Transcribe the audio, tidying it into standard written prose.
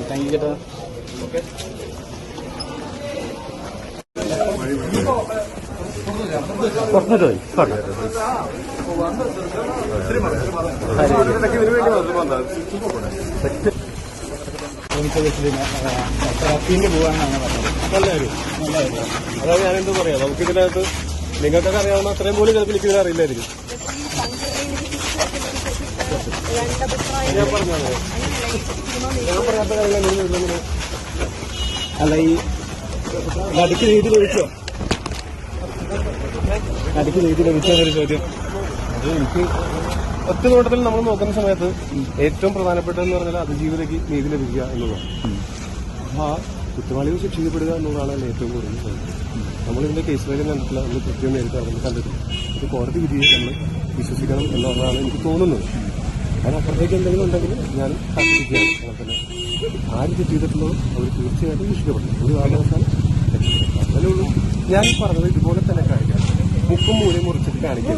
Thank you, Jeta. Okay. അതായത് ഞാനെന്ത് പറയാം, നമുക്കിതിനകത്ത് നിങ്ങൾക്കൊക്കെ അറിയാവുന്ന അത്രയും പോലും ചിലപ്പോൾ എനിക്കിതിനെ അറിയില്ലായിരിക്കും. ഞാൻ പറയാത്ത കാര്യങ്ങൾ അല്ല, ഈ നടുക്ക് നീതി ലഭിച്ചോ? നടുക്ക് നീതി ലഭിച്ചോ എന്നൊരു ചോദ്യം. അത് എനിക്ക് ഒറ്റ നോട്ടത്തിൽ നമ്മൾ നോക്കുന്ന സമയത്ത് ഏറ്റവും പ്രധാനപ്പെട്ടതെന്ന് പറഞ്ഞാൽ അതിജീവിതയ്ക്ക് നീതി ലഭിക്കുക എന്നുള്ളതാണ്. ആ കുറ്റവാളികൾ ശിക്ഷിക്കപ്പെടുക എന്നുള്ളതാണ് ഏറ്റവും കൂടുതൽ. നമ്മളിതിന്റെ കേസ് ഫയലും കണ്ടിട്ടില്ല, നമ്മൾ കൃത്യം നേരിട്ട് അവിടെ കണ്ടിട്ടില്ല. ഇത് കോടതി വിധിയെ നമ്മൾ വിശ്വസിക്കണം എന്നുള്ളതാണ് എനിക്ക് തോന്നുന്നത്. അതിനപ്പുറത്തേക്ക് എന്തെങ്കിലും ഉണ്ടെങ്കിൽ ഞാൻ കാത്തിരിക്കുകയാണ്. അങ്ങനെ തന്നെ ആര് തെറ്റ് ചെയ്തിട്ടുള്ളതോ അവർ തീർച്ചയായിട്ടും ശിക്ഷിക്കപ്പെടും. ഒരു കാരണവശാലും അതേ ഉള്ളൂ. ഞാൻ പറഞ്ഞത് ഇതുപോലെ തന്നെ കാണിക്കാം, മുക്കും മൂലയും മുറിച്ചിട്ട് കാണിക്കാം.